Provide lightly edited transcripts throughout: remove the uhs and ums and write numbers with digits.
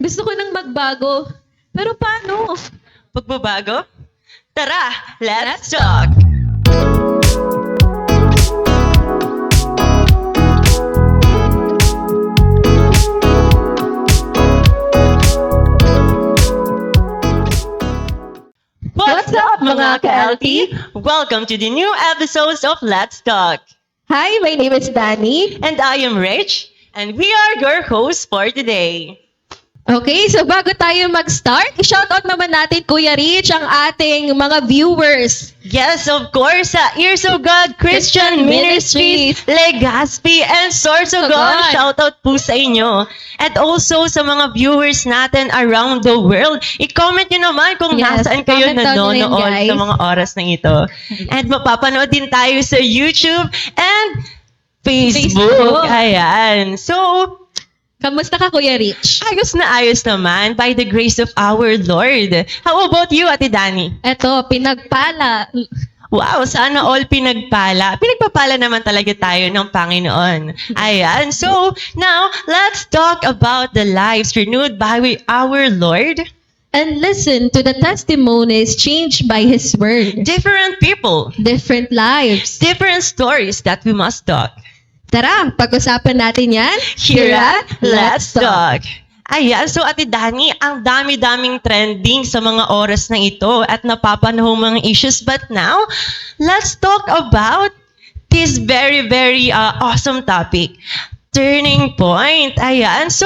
Gusto ko nang magbago. Pero paano? Pagbabago? Tara, let's talk! What's up mga ka-LT? Welcome to the new episodes of Let's Talk. Hi, my name is Danny. And I am Rich, and we are your hosts for today. Okay, so bago tayo mag-start, shoutout naman natin, Kuya Rich, ang ating mga viewers. Yes, of course, sa Ears of God Christian Ministries, Legazpi, and Source of God. Shoutout po sa inyo. And also sa mga viewers natin around the world. I-comment nyo naman kung Yes, nasaan kayo comment down nyo yan, nanonood guys. sa mga oras na ito. And mapapanood din tayo sa YouTube and Facebook. Facebook. Ayan. So, Kamusta ka, Kuya Rich? ayos na ayos naman by the grace of our Lord. How about you, Ate Dani? Eto, pinagpala. Wow, sana all pinagpala. Pinagpapala naman talaga tayo ng Panginoon. Ayan. So, now, let's talk about the lives renewed by our Lord. And listen to the testimonies changed by His Word. Different people, Different lives. different stories that we must talk. Tara, pag-usapan natin yan. Here at Let's Talk. Ayan, so Ate Dani, ang dami-daming trending sa mga oras na ito at napapanahong mga issues. But now, let's talk about this very, very awesome topic. Turning point. Ayan. So,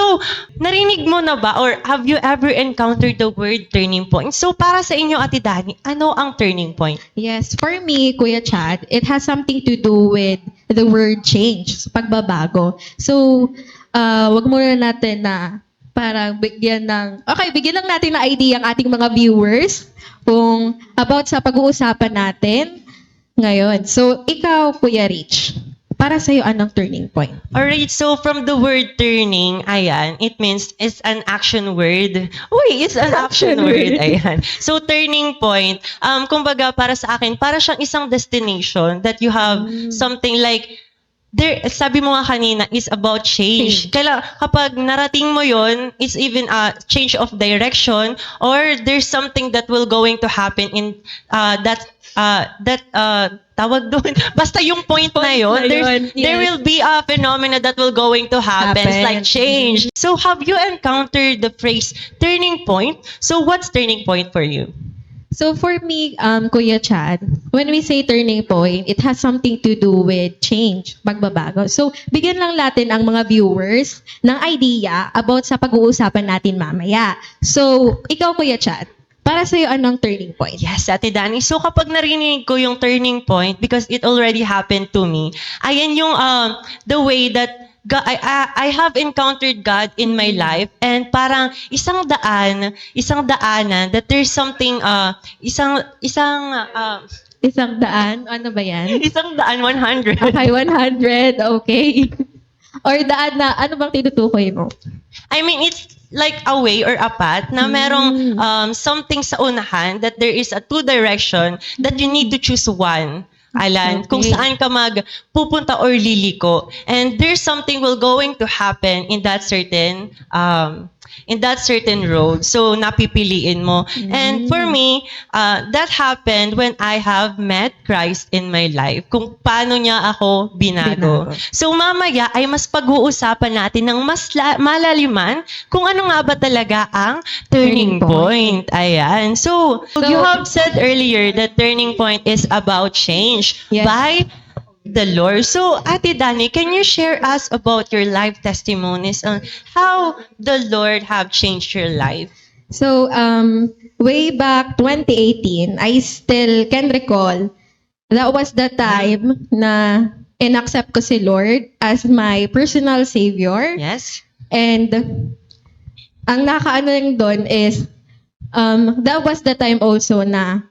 narinig mo na ba or have you ever encountered the word turning point? So, para sa inyo, Ate Dani, ano ang turning point? Yes, for me, Kuya Chad, it has something to do with the word change, pagbabago. So, wag muna natin na parang bigyan lang natin ng idea ang ating mga viewers kung about sa pag-uusapan natin ngayon. So, ikaw, Kuya Rich, para sa'yo, anong turning point? Alright, so from the word turning, ayan, it means it's an action word. Uy, it's an action word, ayan. So turning point, kumbaga para sa akin, para siyang isang destination that you have something like, there, sabi mo nga kanina, is about change. Kapag narating mo yon, it's even a change of direction or there's something that will going to happen in tawag doon. Basta yung point na yun, there will be a phenomena that will going to happen. It's like change. So have you encountered the phrase turning point? So what's turning point for you? So for me, Kuya Chad, when we say turning point, it has something to do with change, magbabago. So bigyan lang natin ang mga viewers ng idea about sa pag-uusapan natin mamaya. So ikaw, Kuya Chad, para sa'yo, anong turning point? Yes, Ate Dani. So kapag narinig ko yung turning point, because it already happened to me, ayan yung the way that I have encountered God in my life and parang isang daanan that there's something, Isang daan? Ano ba yan? isang daan 100. Okay, 100. Okay. Or daan na, ano bang tinutukoy mo? I mean, it's like a way or a path na merong something sa unahan that there is a two direction that you need to choose one. Alan, Okay. kung saan ka magpupunta or liliko. And there's something will going to happen in that certain road. So, napipiliin mo. And for me, that happened when I have met Christ in my life. Kung paano niya ako binago. So, mamaya ay mas pag-uusapan natin ng mas malaliman kung ano nga ba talaga ang turning point. Ayan. So, you have said earlier that turning point is about change Yes. by the Lord. So, Ate Dani, can you share us about your life testimonies on how the Lord have changed your life? So, way back 2018, I still can recall, that was the time na in-accept ko si Lord as my personal savior. Yes? And ang nakaano lang doon is, that was the time also na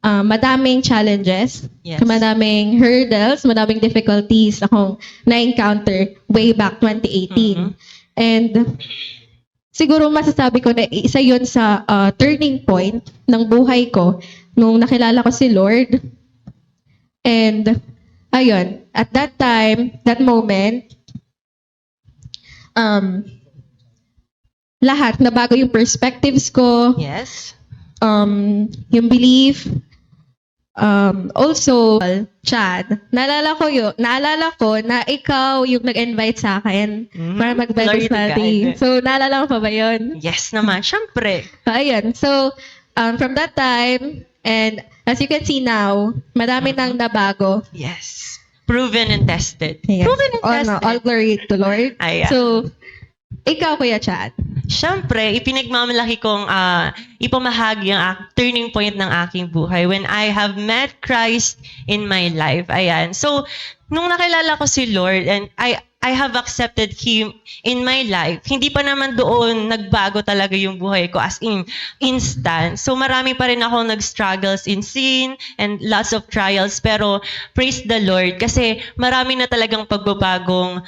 madaming challenges, Yes. madaming hurdles, madaming difficulties akong na-encounter way back 2018. And siguro masasabi ko na isa yun sa turning point ng buhay ko nung nakilala ko si Lord. And ayun, at that time, that moment, lahat, nabago yung perspectives ko, Yes. yung belief, also, Chad, naalala ko na ikaw yung nag-invite sa akin para mag-Bible Glory to study. God. So, naalala mo pa ba yun? Yes naman, syempre. Ayun. So, from that time, and as you can see now, marami nang nabago. Yes. Proven and tested. Yes. Proven and tested. All glory to Lord. Ayan. So, ikaw, Kuya Chad. Siyempre, ipinagmamalaki kong ipamahagi ang turning point ng aking buhay when I have met Christ in my life. Ayan. So, nung nakilala ko si Lord and I have accepted Him in my life, hindi pa naman doon nagbago talaga yung buhay ko as in instant. So, marami pa rin ako nag-struggles in sin and lots of trials. Pero, praise the Lord kasi marami na talagang pagbabagong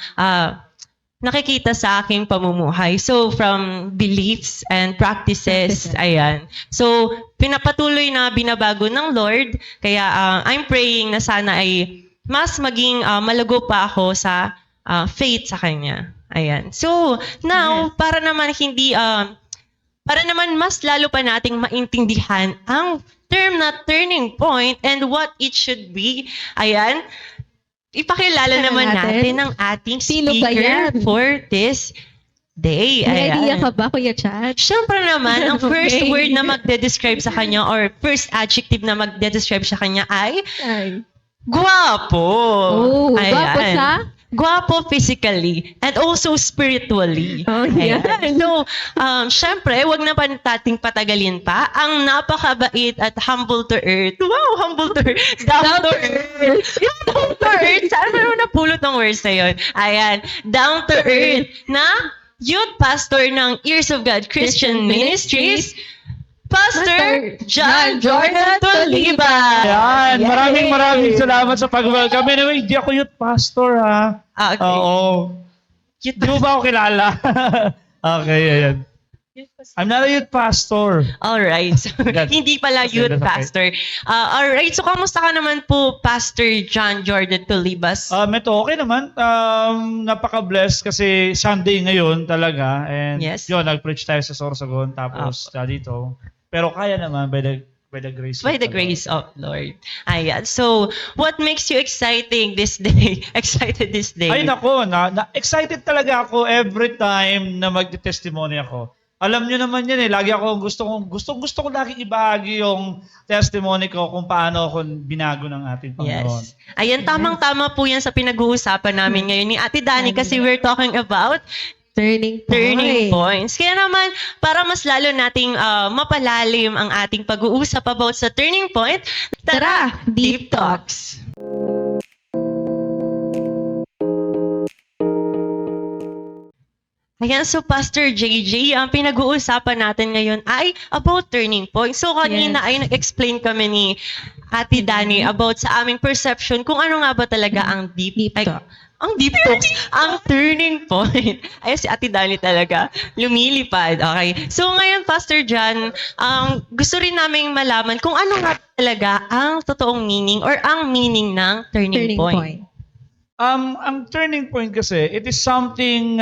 nakikita sa aking pamumuhay. So, from beliefs and practices, ayan. So, pinapatuloy na binabago ng Lord. Kaya, I'm praying na sana ay mas maging malago pa ako sa faith sa Kanya. Ayan. So, now, para naman mas lalo pa nating maintindihan ang term na turning point and what it should be. Ayan. Ipakilala naman natin ang ating Sino ba speaker yan? for this day. May idea Ayan. ka ba, Kuya Chad? Siyempre naman, ang first Okay. word na magde-describe sa kanya or first adjective na magde-describe sa kanya ay Ay. guwapo. Oh, Ayan. gwapo sa? Guwapo physically and also spiritually. Oh, yan. Ayan. So, syempre, wag na pa nating patagalin pa. Ang napakabait at humble to earth. Wow, humble to earth. Down to earth. Yung down to earth. Saan mo napulot ng words na yun? Ayan. Down to earth na youth pastor ng Ears of God Christian Ministries, Pastor John Jordan Toliba. Yan, Yay! maraming salamat sa pag-welcome. Anyway, hindi ako youth pastor ha. Ah, okay. Oo. Youth Di mo ba ako kilala? Okay, ayan. I'm not a youth pastor. Alright. So, That's- hindi pala okay, youth that's okay. pastor. Alright. So, kamusta ka naman po, Pastor John Jordan Tolibas? Ito okay naman. Napaka-blessed kasi Sunday ngayon talaga. And Yes. yun, nag-preach tayo sa Sorsogon. Tapos dito. Pero kaya naman by the grace By of the the grace of Lord. Ayan. So, what makes you exciting this day? Excited this day? Ay nako, excited talaga ako every time na magte-testimony ako. Alam niyo naman yan lagi ako gusto ko lagi ibahagi yung testimony ko kung paano ako binago ng ating Panginoon. Yes. Ayan, tamang-tama po yan sa pinag-uusapan namin ngayon ni Ate Dani kasi we're talking about Turning point. turning points. Kaya naman, para mas lalo nating mapalalim ang ating pag-uusap about sa turning point, tara, Deep Talks! Ayan, so Pastor JJ, ang pinag-uusapan natin ngayon ay about turning point. So kanina ay nag-explain kami ni Ate Dani about sa aming perception kung ano nga ba talaga ang deep talk. Ang deep talks, ang turning point. Ay, si Ate Dani talaga, lumilipad. Okay. So ngayon, Pastor John, gusto rin naming malaman kung ano nga talaga ang totoong meaning or ang meaning ng turning point. Ang turning point kasi, it is something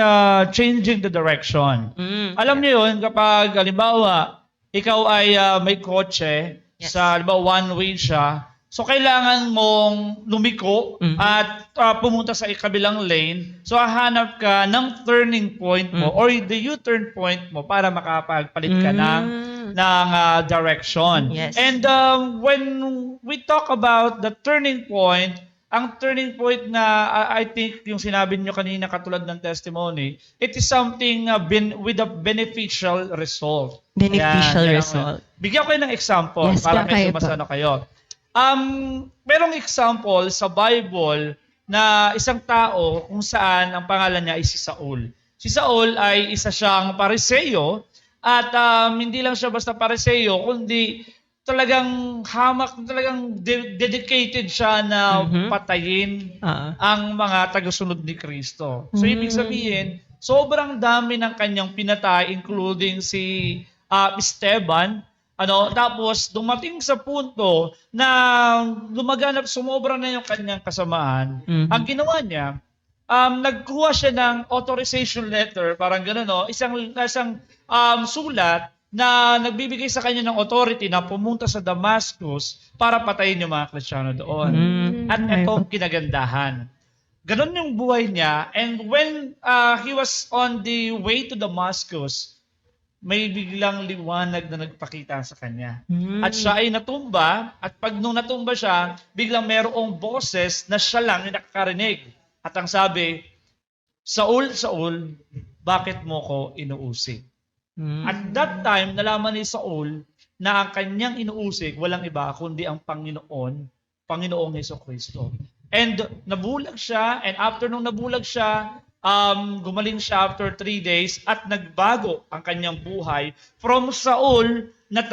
changing the direction. Alam niyo yun, kapag halimbawa, ikaw ay may kotse, Yes. sa halimbawa one way siya, so kailangan mong lumiko at pumunta sa kabilang lane. So hahanap ka ng turning point mo or the U-turn point mo para makapagpalit ka ng direction. Yes. And when we talk about the turning point, ang turning point na I think yung sinabi niyo kanina katulad ng testimony, it is something with a beneficial result. Beneficial Yan. result. Bigyan ko kayo ng example Yes, para bigyan medyo kayo mas po. ano kayo. Merong example sa Bible na isang tao kung saan ang pangalan niya ay si Saul. Si Saul ay isa siyang Pariseo at hindi lang siya basta Pariseo kundi talagang dedicated siya na patayin ang mga tagasunod ni Kristo. So ibig sabihin, sobrang dami ng kanyang pinatay including si Esteban. Tapos dumating sa punto na lumaganap, sumobra na yung kanyang kasamaan. Ang ginawa niya, nagkuha siya ng authorization letter, parang gano'n, no? Isang sulat na nagbibigay sa kanya ng authority na pumunta sa Damascus para patayin yung mga Kristiyano doon. At ito ang kinagandahan. Ganon yung buhay niya. And when he was on the way to Damascus, may biglang liwanag na nagpakita sa kanya. At siya ay natumba, at pag nung natumba siya, biglang merong boses na siya lang yung nakakarinig. At ang sabi, Saul, Saul, bakit mo ko inuusig? At that time, nalaman ni Saul na ang kanyang inuusig, walang iba kundi ang Panginoong Hesukristo. And nabulag siya, and after nung nabulag siya, gumaling siya after 3 days at nagbago ang kanyang buhay from Saul na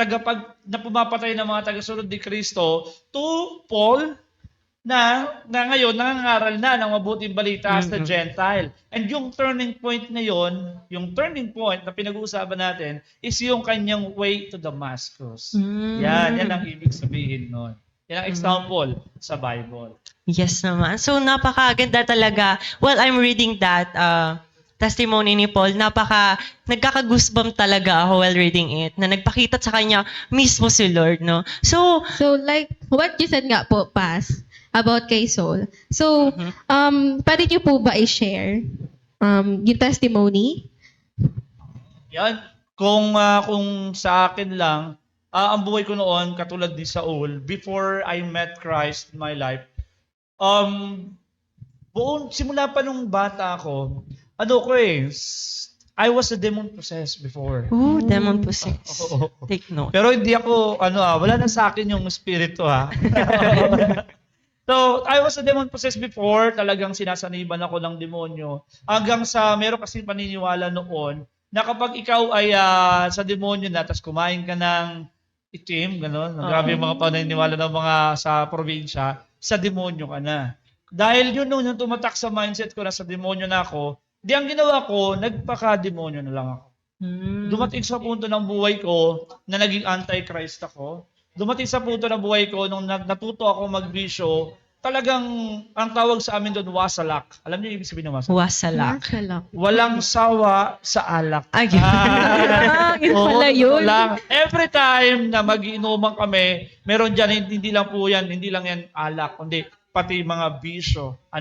pumapatay ng mga tagasunod ni Kristo to Paul na ngayon nangangaral na ng mabuting balita sa Gentile. And yung turning point ngayon, yung turning point na pinag-uusapan natin is yung kanyang way to Damascus. Yan ang ibig sabihin nun. Yan ang example sa Bible. Yes naman. So, napakaganda talaga. Well, I'm reading that testimony ni Paul. Nagkaka-goosebump talaga ako while reading it, na nagpakita sa kanya mismo si Lord, no? So, like what you said nga po, Pas, about kay Saul. So, pwede niyo po ba i-share yung testimony? Yan. Kung sa akin lang, ang buhay ko noon, katulad ni Saul, before I met Christ in my life, simula pa nung bata ako, I was a demon-possessed before. demon possessed. Oo. Take note. Pero hindi ako, wala na sa akin yung spirito, ha. So, I was a demon-possessed before. Talagang sinasaniban ako ng demonyo. Hanggang sa, meron kasi paniniwala noon, na kapag ikaw ay sa demonyo na, tapos kumain ka ng itim, gano'n. Grabe yung mga paniniwala ng mga sa probinsya, sa demonyo ka na. Dahil yun yung tumatak sa mindset ko na sa demonyo na ako, di ang ginawa ko, nagpaka-demonyo na lang ako. Dumating sa punto ng buhay ko na naging anti-Christ ako. Dumating sa punto ng buhay ko nung natuto ako magbisyo, talagang ang tawag sa amin doon, wasalak. Alam niyo yung ibig sabihin ng wasalak? Wasalak. Walang sawa sa alak. Ay, Yun pala yun. Every time na magiinuman kami, meron dyan, hindi lang po yan, hindi lang yan alak, kundi pati mga bisyo,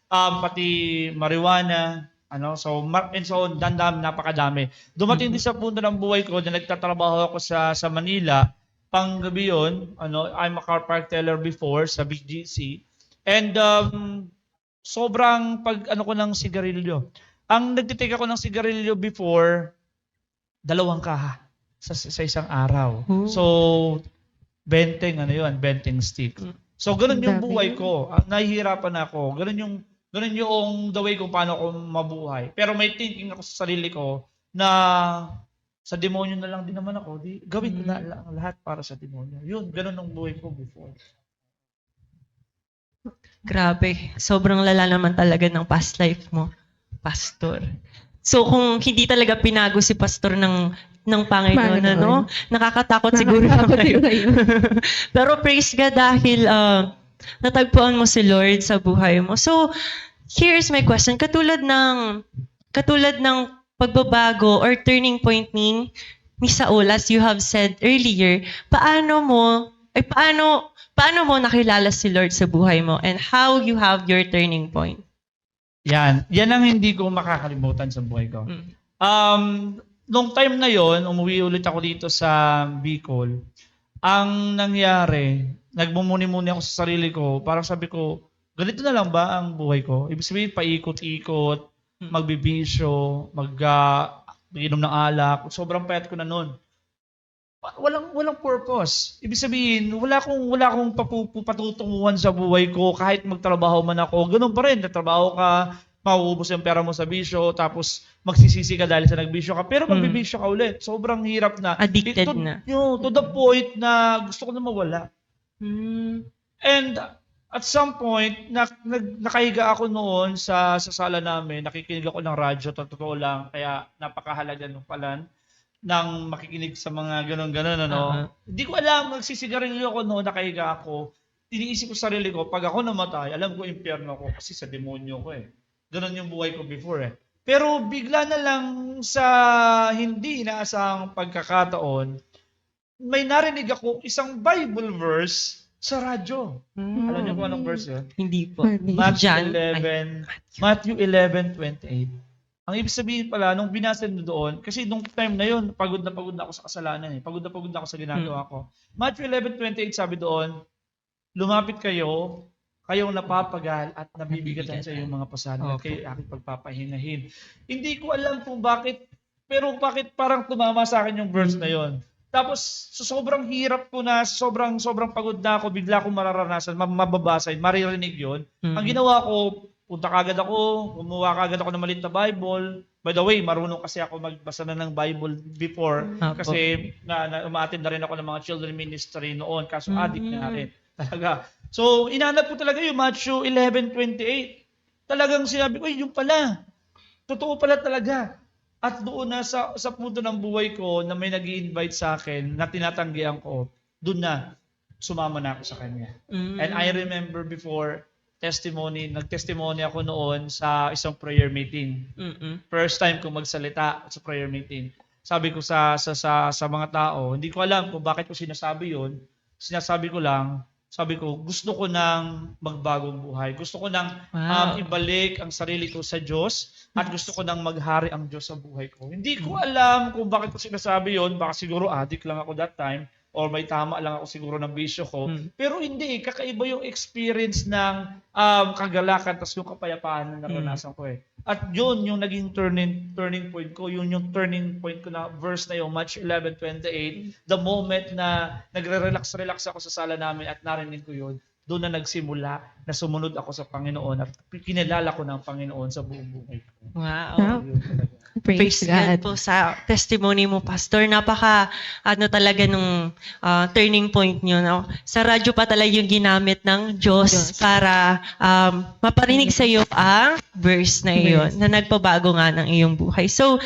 pati marijuana, so dandam, napakadami. Dumating din sa punto ng buhay ko na nagtatrabaho ako sa Manila, panggabi yun, I'm a car park teller before sa BGC, and sobrang ko ng sigarilyo. Ang nagtitake ako ng sigarilyo before, 2 kaha sa isang araw. So, 20 stick. So, ganun yung buhay ko. Nahihirapan ako. Ganun yung the way kung paano ako mabuhay. Pero may thinking ako sa sarili ko na sa demonyo na lang din naman ako. Gawin ko na lahat para sa demonyo. Yun, ganun ang buhay ko before. Grabe. Sobrang lala naman talaga ng past life mo, Pastor. So, kung hindi talaga pinago si Pastor ng Panginoon, nakakatakot siguro kayo. Pero praise God dahil natagpuan mo si Lord sa buhay mo. So, here's my question. Katulad ng pagbabago or turning point ni Saul, as you have said earlier, paano mo nakilala si Lord sa buhay mo and how you have your turning point? Yan ang hindi ko makakalimutan sa buhay ko. Nung time na yon, umuwi ulit ako dito sa Bicol. Ang nangyari, nagmumuni-muni ako sa sarili ko. Parang sabi ko, ganito na lang ba ang buhay ko? Ibig sabihin, paikot-ikot, magbibisyo, mag-inom ng alak. Sobrang payat ko na nun. Walang purpose. Ibig sabihin, wala akong patutunguhan sa buhay ko kahit magtrabaho man ako. Ganun pa rin, nagtrabaho ka, mauubos yung pera mo sa bisyo, tapos magsisisi ka dahil sa nagbisyo ka, pero magbibisyo ka ulit. Sobrang hirap na. Addicted na. To the point na gusto ko na mawala. And at some point, nakahiga ako noon sa sala namin, nakikinig ako ng radyo, totoo lang, kaya napakahalaga nung pala ng makikinig sa mga ganon-ganon, Hindi ko alam, nagsisigarilyo ako noon, nakahiga ako. Tiniisip ko sa sarili ko, pag ako namatay, alam ko impyerno ko kasi sa demonyo ko eh. Ganun yung buhay ko before eh. Pero bigla na lang sa hindi inaasahang pagkakataon, may narinig ako isang Bible verse sa radyo. Alam niyo kung anong verse yun? Hindi po. Matthew John. 11, Matthew 11:28. Ang ibig sabihin pala, nung binasa nyo doon, kasi nung time na yun, pagod na ako sa kasalanan eh. Pagod na ako sa ginagawa ko. Matthew 11:28 sabi doon, lumapit kayo, kayong napapagal at nabibigatan sa iyong mga pasanin at kayo aking pagpapahingahin. Hindi ko alam kung bakit, pero bakit parang tumama sa akin yung verse na yon. Tapos, sa sobrang hirap ko na, sobrang pagod na ako, bigla akong mararanasan, mababasa, maririnig yon. Ang ginawa ko, punta kagad ako, kumuha kagad ako ng maliit na Bible. By the way, marunong kasi ako magbasa na ng Bible before kasi umaattend na rin ako ng mga children ministry noon, kaso addict na rin. Talaga. So, inanap ko talaga yung Matthew 11:28. Talagang sinabi ko, yung pala. Totoo pala talaga. At doon na sa punto ng buhay ko na may nag-i-invite sa akin na tinatanggihan ko, doon na sumama na ako sa kanya. And I remember before, nag-testimony ako noon sa isang prayer meeting. First time ko magsalita sa prayer meeting. Sabi ko sa mga tao, hindi ko alam kung bakit ko sinasabi yun. Sinasabi ko lang, sabi ko, gusto ko nang magbagong buhay. Gusto ko nang ibalik ang sarili ko sa Diyos at gusto ko nang maghari ang Diyos sa buhay ko. Hindi ko alam kung bakit ko sinasabi yun. Baka siguro addict lang ako that time or may tama lang ako siguro ng bisyo ko. Pero hindi, kakaiba yung experience ng kagalakan tas yung kapayapaan na naranasan ko eh. At yun yung naging turning point ko. Yun yung turning point ko na verse na yung Matthew 11:28. The moment na nagre-relax ako sa sala namin at narinig ko yun, doon na nagsimula na sumunod ako sa Panginoon at kinilala ko ng Panginoon sa buong buhay ko. Wow. Yun talaga. Praise God. po sa testimony mo, Pastor. Napaka, talaga nung turning point nyo. No? Sa radyo pa talaga yung ginamit ng Diyos para maparinig sa iyo ang verse na iyon na nagpabago nga ng iyong buhay. So,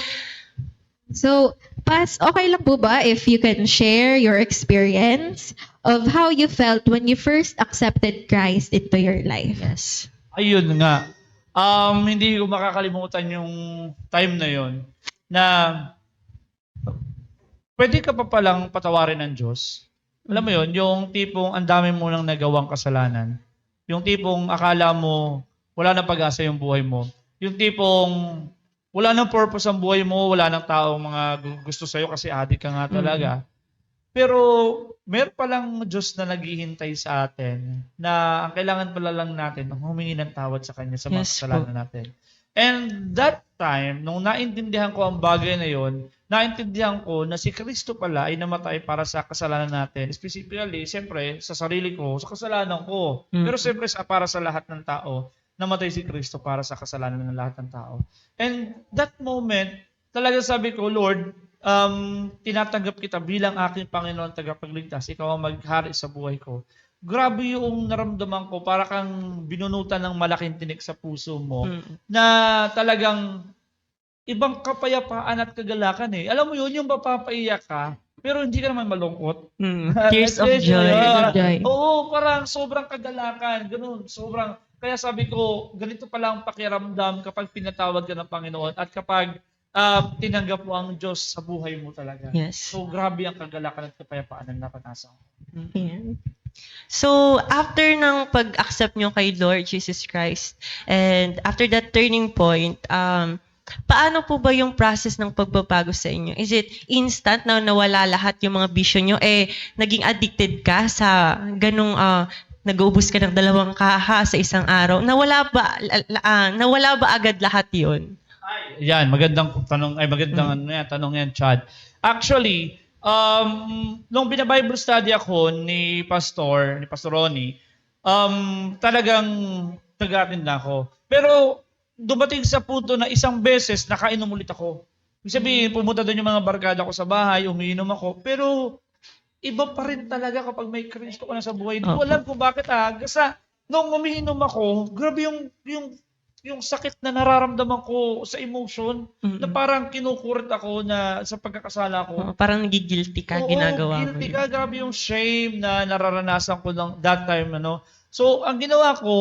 Pas, okay lang po ba if you can share your experience of how you felt when you first accepted Christ into your life? yes. Ayun nga. Hindi ko makakalimutan yung time na yon na pwede ka pa palang patawarin ng Diyos. Alam mo yon, yung tipong ang dami mo nang nagawang kasalanan. Yung tipong akala mo wala nang pag-asa yung buhay mo. Yung tipong wala nang purpose ang buhay mo, wala nang taong mga gusto sa'yo kasi addict ka nga talaga. Pero meron palang Diyos na naghihintay sa atin na ang kailangan pala lang natin humingi ng tawad sa Kanya sa mga kasalanan natin. And that time, nung naintindihan ko ang bagay na yon, naintindihan ko na si Kristo pala ay namatay para sa kasalanan natin. Specifically, siyempre, sa sarili ko, sa kasalanan ko. Pero siyempre, para sa lahat ng tao, namatay si Kristo para sa kasalanan ng lahat ng tao. And that moment, talaga sabi ko, Lord, tinatanggap kita bilang aking Panginoon tagapagligtas. Ikaw ang maghari sa buhay ko. Grabe yung naramdaman ko, para kang binunutan ng malaking tinik sa puso mo na talagang ibang kapayapaan at kagalakan eh. Alam mo yun, yung mapapaiyak ka, pero hindi ka naman malungkot. Tears of joy. Oo, parang sobrang kagalakan. Ganun, sobrang. Kaya sabi ko, ganito pala ang pakiramdam kapag pinatawad ka ng Panginoon at kapag tinanggap mo ang Diyos sa buhay mo talaga. Yes. So, grabe ang kagalakan at kapayapaan na naranasan ko. So, after ng pag-accept nyo kay Lord Jesus Christ, and after that turning point, paano po ba yung process ng pagbabago sa inyo? Is it instant na nawala lahat yung mga bisyo nyo? Naging addicted ka sa ganung nag-uubos ka ng 2 kaha sa isang araw? Nawala ba agad lahat yun? Yan, magandang tanong, tanong yan, Chad. Actually, nung bina-Bible study ako ni Pastor Ronnie, talagang nag-attend na ako. Pero dumating sa punto na isang beses nakainom ulit ako. Ibig sabihin, pumunta doon yung mga barkada ko sa bahay, umiinom ako. Pero iba pa rin talaga kapag may Kristo ka na sa buhay. Hindi ko alam kung bakit Kasi nung umiinom ako, grabe yung sakit na nararamdaman ko sa emotion na parang kinukurit ako na sa pagkakasala ko. Parang nagigilty ka, ginagawa mo. Guilty ka. Grabe yung shame na nararanasan ko ng that time. So, ang ginawa ko,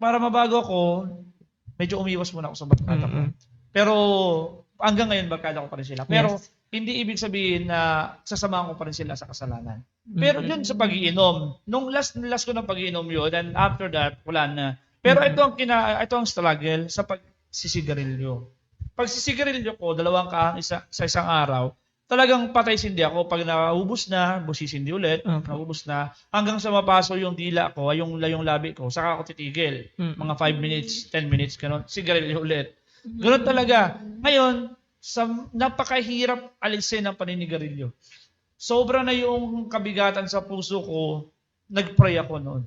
para mabago ako, medyo umiwas muna ako sa barkada ko. Pero hanggang ngayon, barkada ko pa rin sila. Pero hindi ibig sabihin na sasamahan ko pa rin sila sa kasalanan. Pero yun sa pag-iinom, nung last ko ng pag-iinom yun, and after that, wala na. Pero ito ang struggle sa pagsisigarilyo. Pag sisigarilyo ko, 2 kahang sa isang araw, talagang patay sindi ako. Pag naubos na, busisindi ulit, naubos na, hanggang sa mapaso yung dila ko, yung labi ko, saka ako titigil. Mga 5 minutes, 10 minutes, ganun, sigarilyo ulit. Ganun talaga. Ngayon, napakahirap alisin ang paninigarilyo. Sobra na yung kabigatan sa puso ko, nag-pray ako noon.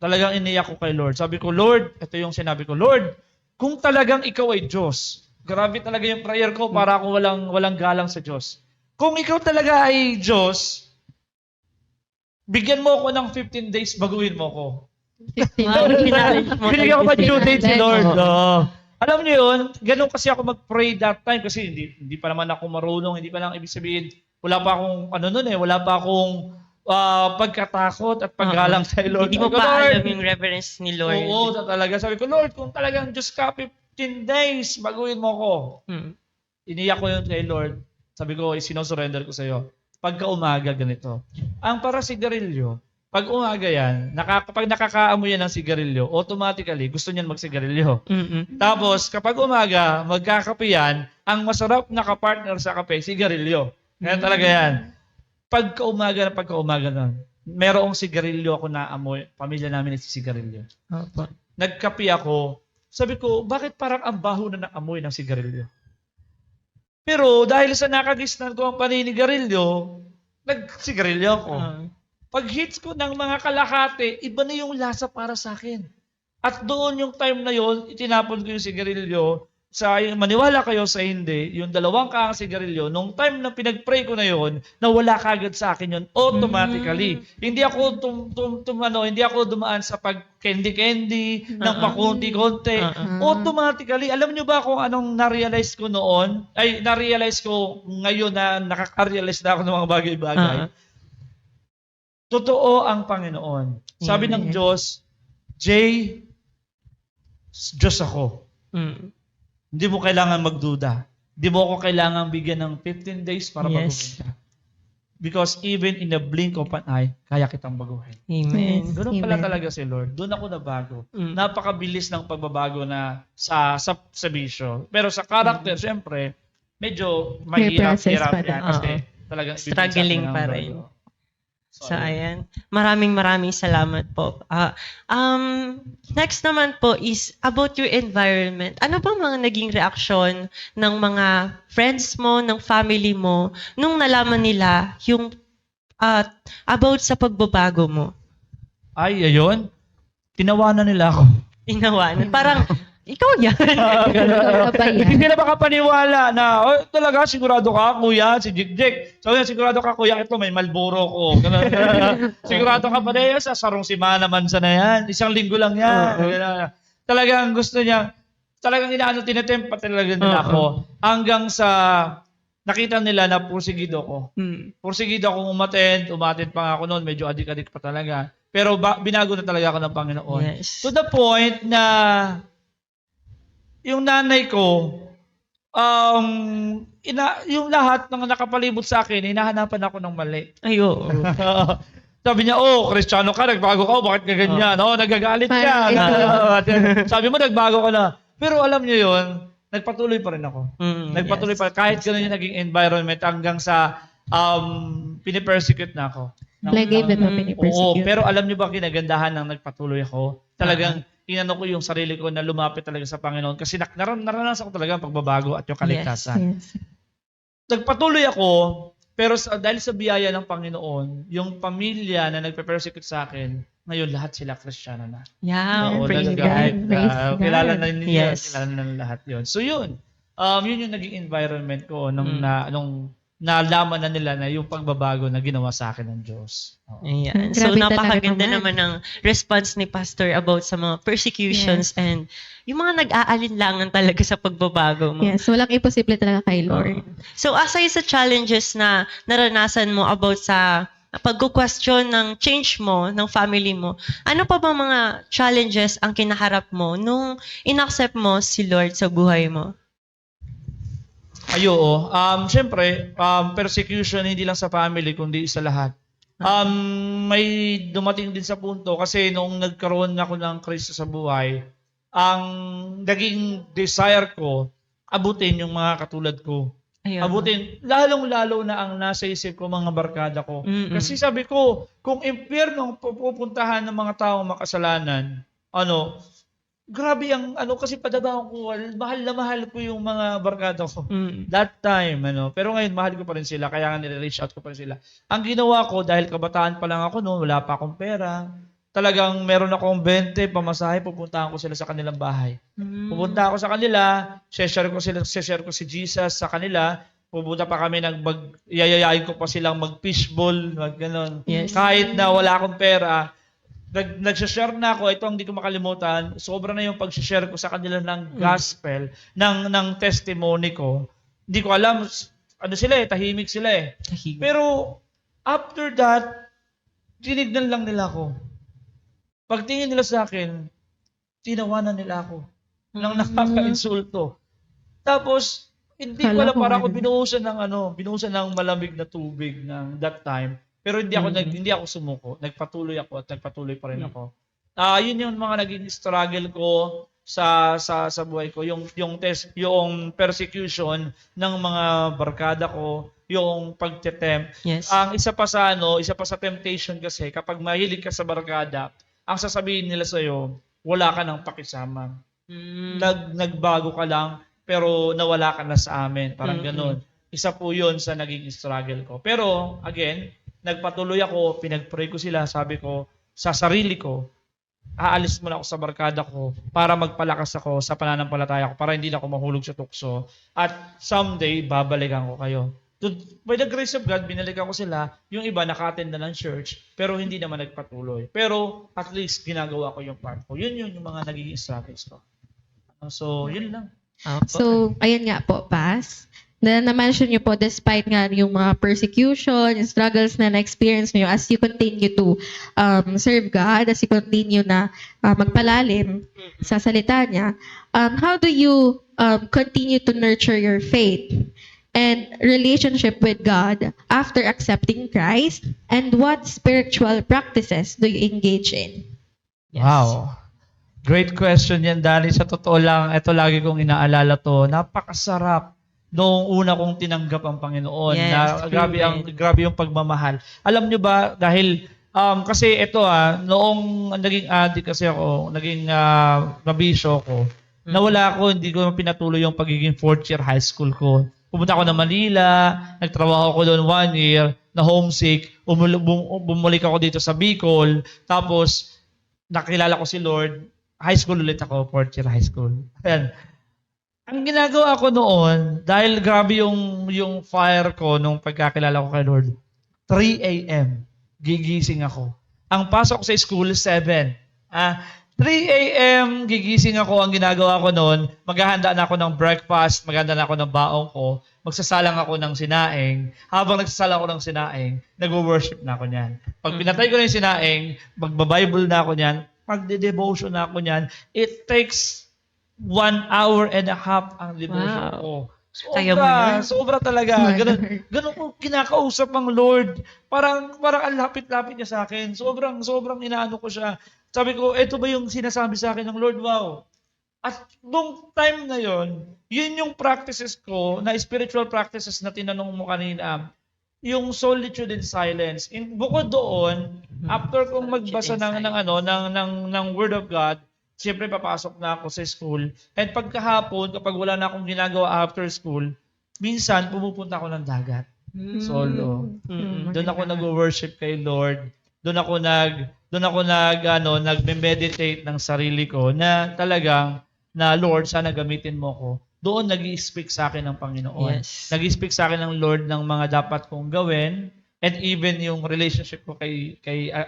Talagang iniyak ko kay Lord. Sabi ko, Lord, ito yung sinabi ko, Lord, kung talagang ikaw ay Diyos, grabe talaga yung prayer ko para ako walang galang sa Diyos. Kung ikaw talaga ay Diyos, bigyan mo ako ng 15 days, baguhin mo ako. Binigyan ko pa due date si Lord. Alam niyo yun, ganun kasi ako mag-pray that time kasi hindi pa naman ako marunong, hindi pa lang ibig sabihin, wala pa akong wala pa akong pagkatakot at paggalang sa Lord. Hindi mo pa alam yung reverence ni Lord. Oo, talaga. Sabi ko, Lord, kung talagang Diyos ka, 15 days, baguhin mo ko. Iniyak ko yun kay Lord. Sabi ko, sinosurrender ko sa'yo. Pagka umaga, ganito. Ang para sigarilyo, pag umaga yan, kapag nakakaamoy yan ng sigarilyo, automatically, gusto niyan magsigarilyo. Tapos, kapag umaga, magkakape yan, ang masarap na kapartner sa kape, sigarilyo. Ganyan talaga yan. Pagka umaga nun, merong sigarilyo ako na amoy, pamilya namin nagsisigarilyo. Nagkape ako, sabi ko, bakit parang ang baho na ng amoy ng sigarilyo? Pero dahil sa nakagisnan ko ang paninigarilyo, nagsigarilyo ako. Pag hits ko ng mga kalahati, iba na yung lasa para sa akin. At doon yung time na yon, itinapon ko yung sigarilyo. Maniwala kayo sa hindi, yung 2 kahang sigarilyo, nung time na pinag-pray ko na yon, nawala kagad sa akin yon automatically. Hindi ako hindi ako dumaan sa pag-candy-candy, ng pakunti-konti. Automatically, alam nyo ba kung anong na-realize ko noon? Na-realize ko ngayon na nakaka-realize na ako ng mga bagay-bagay. Totoo ang Panginoon. Sabi ng Diyos, Jay, Diyos ako. Hindi mo kailangan magduda. Hindi mo ako kailangan bigyan ng 15 days para baguhin ka. Because even in the blink of an eye, kaya kitang baguhin. Amen. Doon pala talaga si Lord. Doon ako nabago. Napakabilis ng pagbabago na sa bisyo. Pero sa character, syempre, medyo mahirap yan kasi talagang struggling pa rin. So, ayan. Maraming salamat po. Next naman po is about your environment. Ano ba mga naging reaksyon ng mga friends mo, ng family mo, nung nalaman nila yung about sa pagbabago mo? Ay, ayun. Tinawanan nila ako. Inawanan. Parang, ikaw yan. Hindi na makapaniwala na, talaga, sigurado ka, kuya, si Jik. So, sigurado ka, kuya, ito, may Malboro ko. Sigurado ka pa na yan, sa sarong simana naman sa na yan. 1 linggo lang yan. Talagang gusto niya, talagang tinetempa talaga nila ako. Hanggang sa, nakita nila na pursigido ko. Pursigido akong umattend pa nga ako noon, medyo adik-adik pa talaga. Pero binago na talaga ako ng Panginoon. Yes. To the point na, yung nanay ko, yung lahat ng nakapalibot sa akin, hinahanapan ako ng mali. Ayo. Sabi niya, Kristiyano ka, nagbago ka, bakit ka ganyan? Nagagalit ka. Sabi mo, nagbago ka na. Pero alam niyo yun, nagpatuloy pa rin ako. Nagpatuloy pa rin. Kahit ganun yung naging environment hanggang sa pinipersecute na ako. Like even na pinipersecute. Oo, pero alam niyo ba kinagandahan ng nagpatuloy ako? Talagang inano ko yung sarili ko na lumapit talaga sa Panginoon kasi naranasan ko talaga ang pagbabago at yung kaligtasan. Yes. Nagpatuloy ako, pero dahil sa biyaya ng Panginoon, yung pamilya na nagpe-persecute sa akin, ngayon lahat sila Kristiyano na. Yeah, Oo, praise nagagamit. God. Kilala na nila, Yes. kilala na lahat yun. So yun, yun yung naging environment ko nung nalaman na nila na yung pagbabago na ginawa sa akin ng Diyos. Ayan. So, Grabe talaga napakaganda naman. naman ng response ni Pastor about sa mga persecutions and yung mga nag-aalinlangan talaga sa pagbabago mo. Yes, walang imposible talaga kay Lord. So, aside sa challenges na naranasan mo about sa pagko-question ng change mo, ng family mo, ano pa ba mga challenges ang kinaharap mo nung inaccept mo si Lord sa buhay mo? Oo. Siyempre, persecution hindi lang sa family, kundi sa lahat. May dumating din sa punto kasi nung nagkaroon ako ng Kristo sa buhay, ang naging desire ko, abutin yung mga katulad ko. Ayun. Abutin, lalong-lalo na ang nasa isip ko mga barkada ko. Mm-mm. Kasi sabi ko, kung impyerno ang pupuntahan ng mga taong makasalanan, grabe ang kasi padabaw ko, mahal na mahal ko yung mga barkada ko. Mm. That time, pero ngayon mahal ko pa rin sila, kaya nga nire-reach out ko pa rin sila. Ang ginawa ko, dahil kabataan pa lang ako noon, wala pa akong pera, talagang meron akong 20 pamasahe, pupuntahan ko sila sa kanilang bahay. Pupunta ako sa kanila, share ko si Jesus sa kanila, pupunta pa kami yayayain ko pa silang mag-fishball, gano'n. Yes. Kahit na wala akong pera, nag-share na ako, ito ang hindi ko makalimutan, sobra na yung pag-share ko sa kanila ng gospel, ng testimony ko. Hindi ko alam, tahimik sila eh. Pero, after that, tinignan lang nila ako. Pagtingin nila sa akin, tinawanan nila ako ng nakaka-insulto. Tapos, hindi ko alam, para ako binuhusan ng malamig na tubig ng that time. Pero hindi ako sumuko. Nagpatuloy ako at nagpatuloy pa rin ako. Yun yung mga naging struggle ko sa buhay ko, yung persecution ng mga barkada ko, yung pagtetempt. Yes. Ang isa pa sa temptation kasi, kapag mahilig ka sa barkada, ang sasabihin nila sa iyo, wala ka nang pakisama. Nagbago ka lang, pero nawala ka na sa amin. Parang ganun. Isa po yun sa naging struggle ko. Pero, again, nagpatuloy ako, pinag-pray ko sila, sabi ko, sa sarili ko, aalis muna ako sa barkada ko para magpalakas ako sa pananampalataya ko, para hindi na ako mahulog sa tukso. At someday, babalikan ko kayo. By the grace of God, binalikan ko sila. Yung iba naka-attend na ng church, pero hindi naman nagpatuloy. Pero at least ginagawa ko yung part ko. Yun yung mga nagiging struggles ko. So, yun lang. So, ayun nga po, Pas. Na-mention niyo po, despite nga yung mga persecution, yung struggles na na-experience niyo as you continue to serve God, as you continue na magpalalim sa salita niya, how do you continue to nurture your faith and relationship with God after accepting Christ? And what spiritual practices do you engage in? Yes. Wow. Great question yan, Dani. Sa totoo lang, ito lagi kong inaalala to. Napakasarap noong una kong tinanggap ang Panginoon. Yes, Grabe yung pagmamahal. Alam nyo ba, dahil kasi ito noong naging addict kasi ako, naging nabisyo ko, nawala ako, hindi ko pinatuloy yung pagiging 4th year high school ko. Pumunta ako na Manila, nagtrabaho ako doon 1 year, na homesick, bumalik ako dito sa Bicol, tapos nakilala ko si Lord, high school ulit ako, 4th year high school. Ayan. Ang ginagawa ko noon, dahil grabe yung fire ko nung pagkakilala ko kay Lord, 3 a.m. gigising ako. Ang pasok ko sa school, 7. 3 a.m. gigising ako. Ang ginagawa ko noon, maghahanda na ako ng breakfast, maghahanda na ako ng baong ko, magsasalang ako ng sinaing. Habang nagsasalang ako ng sinaing, nagwo-worship na ako niyan. Pag pinatay ko na yung sinaing, magba-Bible na ako niyan, magde-devotion na ako niyan. It takes 1 hour and a half ang devotion ko. Kaya mo yan? Sobra talaga. Ganun ko kinakausap ang Lord. Parang ang lapit-lapit niya sa akin. Sobrang inaano ko siya. Sabi ko, eto ba yung sinasabi sa akin ng Lord? Wow. At nung time na yon, yun yung practices ko, na spiritual practices na tinanong mo kanina, yung solitude and silence. Bukod doon, after kong magbasa ng Word of God, siyempre papasok na ako sa school. And pagkahapon, kapag wala na akong ginagawa after school, minsan pumupunta ako ng dagat. Solo. Doon ako nag-worship kay Lord. Doon ako nagme-meditate ng sarili ko na talagang na Lord, sana gamitin mo ko. Doon nag-i-speak sa akin ng Panginoon. Yes. Nag-i-speak sa akin ng Lord ng mga dapat kong gawin, and even yung relationship ko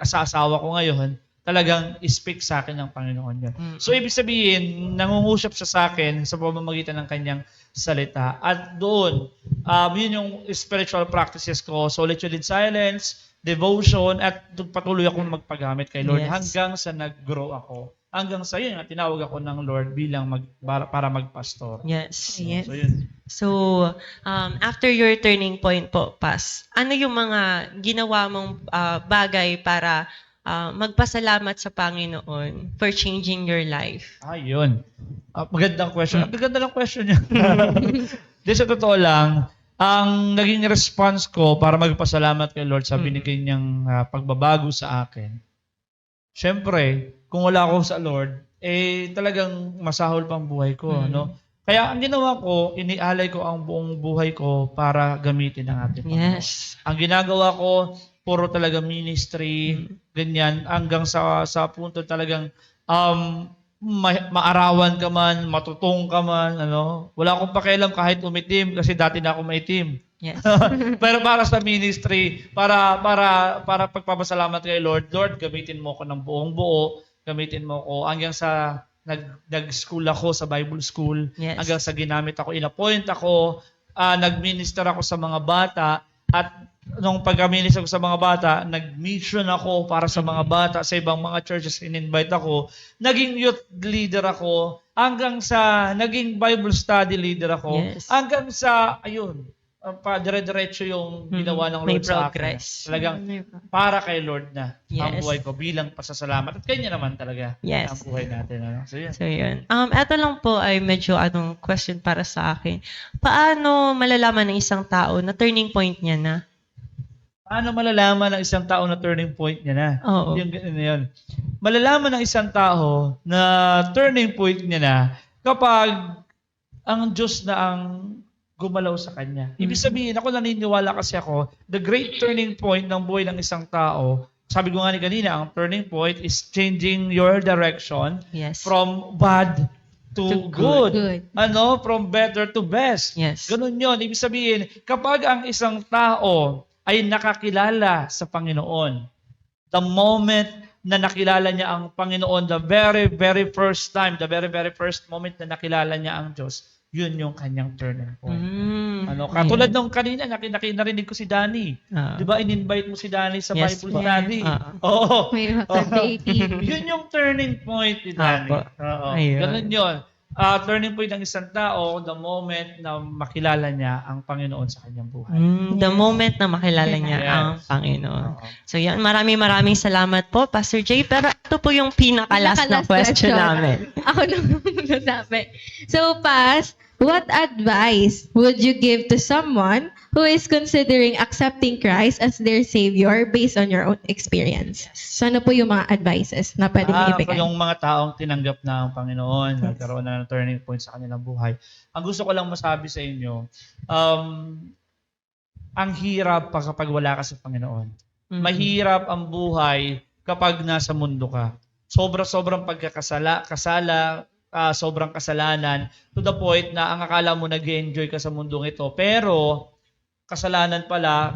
sa asawa ko ngayon, talagang speak sa akin ng Panginoon yun. So, ibig sabihin, nangungusap siya sa akin sa pamamagitan ng kanyang salita. At doon, yun yung spiritual practices ko, solitude and silence, devotion, at patuloy akong magpagamit kay Lord Yes. hanggang sa nag-grow ako. Hanggang sa yun, tinawag ako ng Lord bilang para magpastor. Yes. Yes. So yun. So, after your turning point po, Pas, ano yung mga ginawa mong bagay para magpasalamat sa Panginoon for changing your life? Yun. Magandang question. Ang ganda ng question niya. Di sa totoo lang, ang naging response ko para magpasalamat kay Lord sa binigay niyang pagbabago sa akin. Siyempre, kung wala ako sa Lord, talagang masahol pang buhay ko, no? Kaya ang ginawa ko, inialay ko ang buong buhay ko para gamitin ang ating Panginoon. Yes. Ang ginagawa ko, puro talaga ministry, ganyan, hanggang sa punto talagang maarawan ka man, matutong ka man, wala akong pakialam kahit umitim kasi dati na ako maitim. Yes. Pero para sa ministry, para pagpapasalamat kay Lord, gamitin mo ko ng buong buo, gamitin mo ko hanggang sa nag-school ako sa Bible school, Yes. hanggang sa ginamit ako, in-appoint ako, nag-minister ako sa mga bata, at nung pag-minister ko sa mga bata, nag-mission ako para sa mga bata sa ibang mga churches, in-invite ako, naging youth leader ako, hanggang sa naging Bible study leader ako, Yes. hanggang sa, dire-diretso yung ginawa ng May Lord sa akin. progress. Talagang para kay Lord na ang Yes. buhay ko bilang pasasalamat. At kanya naman talaga Yes. ang buhay natin. So, yun. So, yun. Eto lang po ay medyo question para sa akin. Paano malalaman ng isang tao na turning point niya na? Paano malalaman ng isang tao na turning point niya na? Oo. Yung ganun na yun. Malalaman ng isang tao na turning point niya na kapag ang Diyos na ang gumalaw sa kanya. Ibig sabihin, ako naniniwala kasi ako, the great turning point ng buhay ng isang tao, sabi ko nga ni kanina, ang turning point is changing your direction Yes. from bad to good. Good. From better to best. Yes. Ganun yun. Ibig sabihin, kapag ang isang tao ay nakakilala sa Panginoon, the moment na nakilala niya ang Panginoon, the very, very first time, the very, very first moment na nakilala niya ang Diyos, yun yung kanyang turning point. Katulad nung kanina, narinig ko si Danny. Di ba, in-invite mo si Danny sa Yes Bible po. study? Oo. May dating. Yun yung turning point ni Danny. Apo. Oo. Ayun. Ganun yun. Turning point ng isang tao, the moment na makilala niya ang Panginoon sa kanyang buhay. The moment na makilala niya Yes. ang Panginoon. Oo. So yan, maraming salamat po, Pastor Jay. Pero ito po yung pinaka-last na Pinaka-last question namin. Ako naman magsasabi. So, Pas, what advice would you give to someone who is considering accepting Christ as their Savior based on your own experience? So, ano po yung mga advices na pwede mo ibigay? Yung mga taong tinanggap na ang Panginoon, nagkaroon na ng turning point sa kanilang buhay. Ang gusto ko lang masabi sa inyo, ang hirap pa kapag wala ka sa Panginoon. Mahirap ang buhay kapag nasa mundo ka. Sobrang pagkakasala, sobrang kasalanan, to the point na ang akala mo nag-enjoy ka sa mundong ito. Pero, kasalanan pala,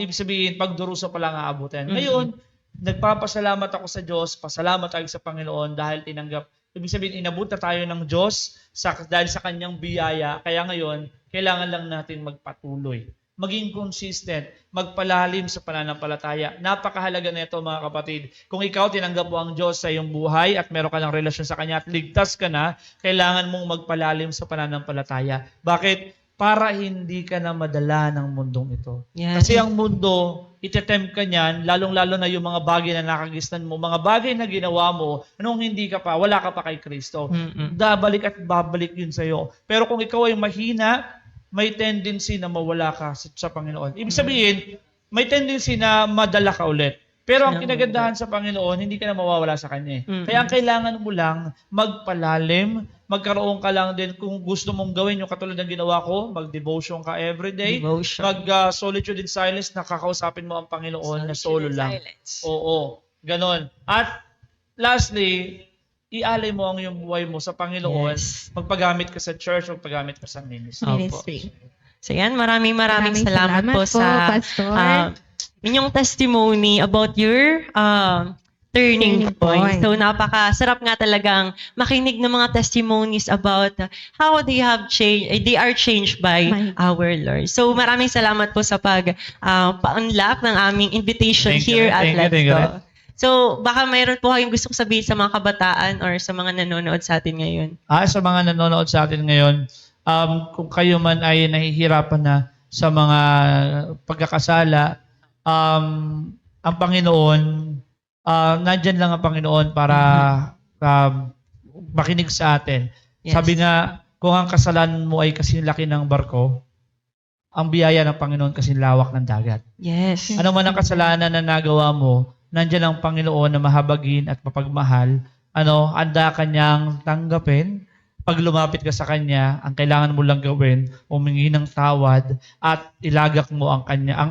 ibig sabihin, pagdurusa pala ang aabutin. Ngayon, nagpapasalamat ako sa Diyos, pasalamat tayo sa Panginoon dahil tinanggap. Ibig sabihin, inabot na tayo ng Diyos dahil sa kanyang biyaya. Kaya ngayon, kailangan lang natin magpatuloy. Maging consistent, magpalalim sa pananampalataya. Napakahalaga na ito, mga kapatid. Kung ikaw tinanggap mo ang Diyos sa iyong buhay at meron ka ng relasyon sa Kanya at ligtas ka na, kailangan mong magpalalim sa pananampalataya. Bakit? Para hindi ka na madala ng mundong ito. Yes. Kasi ang mundo, itetempt ka niyan, lalong-lalo na yung mga bagay na nakagisnan mo, mga bagay na ginawa mo, nung wala ka pa kay Kristo. Babalik at babalik yun sa'yo. Pero kung ikaw ay mahina, may tendency na mawala ka sa Panginoon. Ibig sabihin, may tendency na madala ka ulit. Pero ang kinagandahan sa Panginoon, hindi ka na mawawala sa Kanya. Kaya ang kailangan mo lang, magpalalim, magkaroon ka lang din kung gusto mong gawin yung katulad ng ginawa ko, mag-devotion ka everyday, Devotion. mag-solitude in silence, nakakausapin mo ang Panginoon na solo lang. Oo, ganon. At lastly, ialay mo ang iyong buhay mo sa Panginoon, Yes. magpagamit ka sa church, magpagamit ka sa ministry. Ministry. So yan, maraming salamat po sa Pastor. inyong testimony about your turning Turning point. point. So napakasarap nga talagang makinig ng mga testimonies about how they have changed, they are changed by My- our Lord. So maraming salamat po sa pa-unlock ng aming invitation Thank you, here Red. at Thank you, Let's thank you, Go. Red. So baka mayroon po kayong gusto sabihin sa mga kabataan or sa mga nanonood sa atin ngayon. Sa mga nanonood sa atin ngayon, kung kayo man ay nahihirapan na sa mga pagkakasala, ang Panginoon, nandyan lang ang Panginoon para makinig sa atin. Yes. Sabi nga, kung ang kasalanan mo ay kasing laki ng barko, ang biyaya ng Panginoon kasing lawak ng dagat. Yes. Ano man ang kasalanan na nagawa mo, nandyan ang Panginoon na mahabagin at mapagmahal. Handa kanyang tanggapin. Pag lumapit ka sa Kanya, ang kailangan mo lang gawin, humingi ng tawad at ilagak mo ang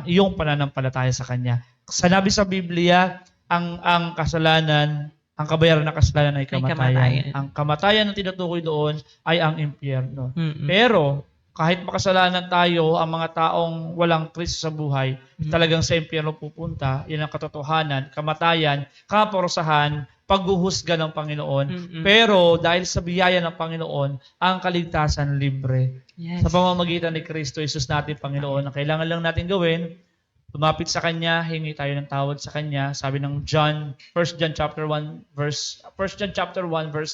iyong pananampalataya sa Kanya. Sanabi sa Biblia, ang kasalanan, ang kabayaran ng kasalanan ay kamatayan. kamatayan. Ang kamatayan na tinutukoy doon ay ang impyerno. Mm-mm. Pero kahit makasalanan tayo, ang mga taong walang Kristo sa buhay, talagang sa impyerno pupunta. Yan ang katotohanan, kamatayan, kaparusahan, paghuhusga ng Panginoon. Mm-mm. Pero dahil sa biyaya ng Panginoon, ang kaligtasan libre. Yes. Sa pamamagitan ni Kristo Jesus natin, Panginoon, ang kailangan lang natin gawin, lumapit sa Kanya, hingi tayo ng tawad sa Kanya. Sabi ng 1 John chapter 1 verse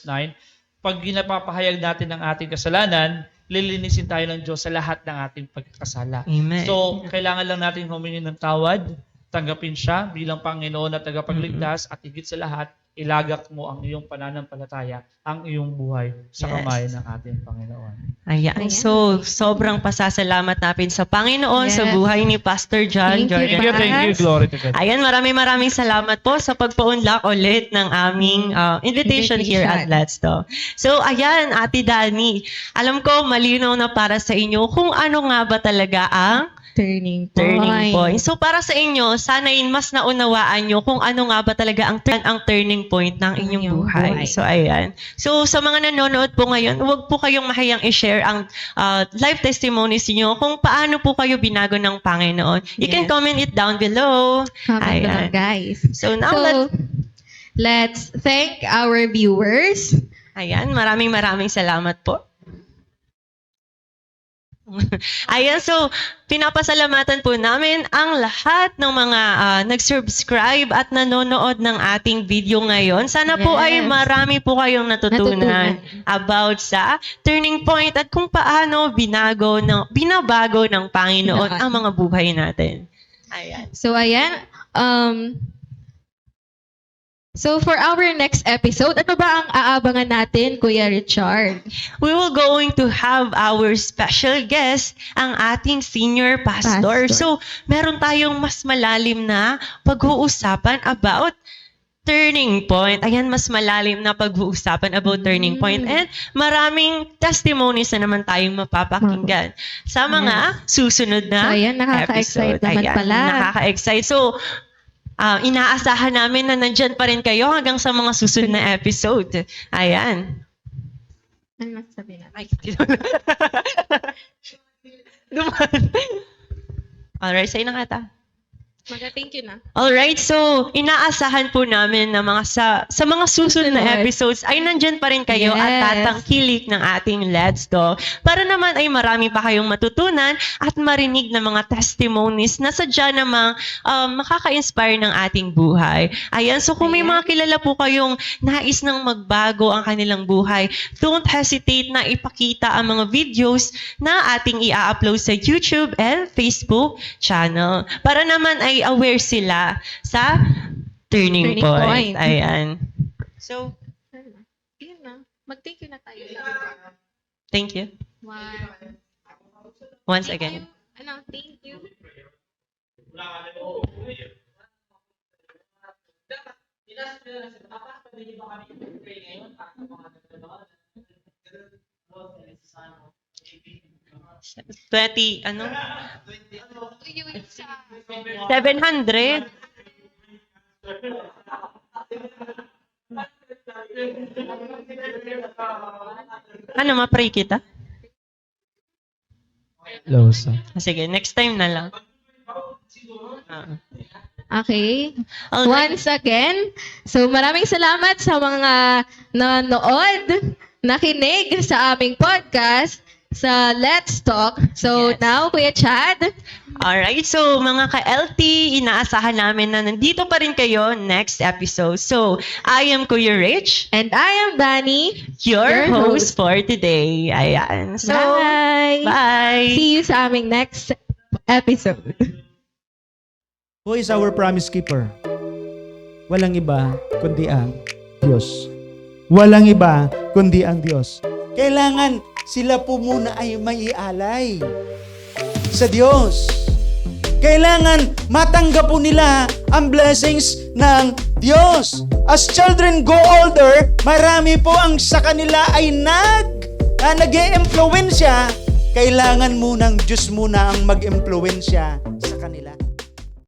9, pag ginapapahayag natin ang ating kasalanan, lilinisin tayo ng Diyos sa lahat ng ating pagkakasala. Amen. So, kailangan lang natin humingi ng tawad, tanggapin siya bilang Panginoon at tagapagligtas, at higit sa lahat, ilagak mo ang iyong pananampalataya, ang iyong buhay sa Yes. kamay ng ating Panginoon. Ayan. Ayan. So, sobrang pasasalamat natin sa Panginoon sa Yes. buhay ni Pastor John Thank you, Jordan. Thank you. Glory to God. Ayan, maraming salamat po sa pagpa-unlock ulit ng aming invitation here at Let's Talk. So, ayan, Ate Dani, alam ko malinaw na para sa inyo kung ano nga ba talaga ang Turning turning point. So, para sa inyo, sana'y mas naunawaan nyo kung ano nga ba talaga ang turning point ng inyong Inyong buhay. buhay. So, ayan. So, sa mga nanonood po ngayon, huwag po kayong mahiyang i-share ang live testimonies niyo kung paano po kayo binago ng Panginoon. You can Yes. comment it down below. Comment Ayan. lang, guys. So, now, Let's thank our viewers. ayan, maraming salamat po. Ayan, so pinapasalamatan po namin ang lahat ng mga nag-subscribe at nanonood ng ating video ngayon. Sana po ay Yes. marami po kayong natutunan Natutunan. about sa turning point at kung paano binabago ng Panginoon ang mga buhay natin. Ayan. So, ayan. So, for our next episode, ano ba ang aabangan natin, Kuya Richard? We will going to have our special guest, ang ating senior pastor. Pastor. So, meron tayong mas malalim na pag-uusapan about turning point. Ayan, mas malalim na pag-uusapan about turning point. And maraming testimonies na naman tayong mapapakinggan sa mga susunod na So, ayan, nakaka-excite episode. naman Ayan, pala. Nakaka-excite. So, inaasahan namin na nandyan pa rin kayo hanggang sa mga susunod na episode. Ayan. Ano sabi na? Ay, duman. Alright, sa'yo na kata. Thank you na. Alright, so inaasahan po namin na sa mga susunod na Susunod. episodes ay nandyan pa rin kayo at Yes. tatangkilik ng ating Let's Talk para naman ay marami pa kayong matutunan at marinig ng mga testimonies na sadya namang makaka-inspire ng ating buhay. Ayan, so kung may Ayan. mga kilala po kayong nais nang magbago ang kanilang buhay, don't hesitate na ipakita ang mga videos na ating i-upload sa YouTube and Facebook channel para naman ay aware sila sa turning Turning point. point. Ayan. So, Yun na. Mag-thank you na tayo. thank you. One. Once Thank again. you. Ano, thank you. Ano? Yun sa... 700. Ano, ma-pray kita? Losa. Sige, next time na lang. Okay? Alright. Once again. So maraming salamat sa mga nanood, nakinig sa aming podcast sa Let's Talk. So Yes. now, Kuya Chad, Alright, so mga ka-LT, inaasahan namin na nandito pa rin kayo next episode. So, I am Kuya Rich, and I am Danny. your Your host host. for today. Ayan. So, Bye! bye! See you sa aming next episode. Who is our promise keeper? Walang iba kundi ang Diyos. Walang iba kundi ang Diyos. Kailangan sila po muna ay maialay sa Diyos. Kailangan matanggap po nila ang blessings ng Diyos. As children go older, marami po ang sa kanila ay nag-e-impluwensya. Kailangan munang Diyos muna ang mag-impluwensya sa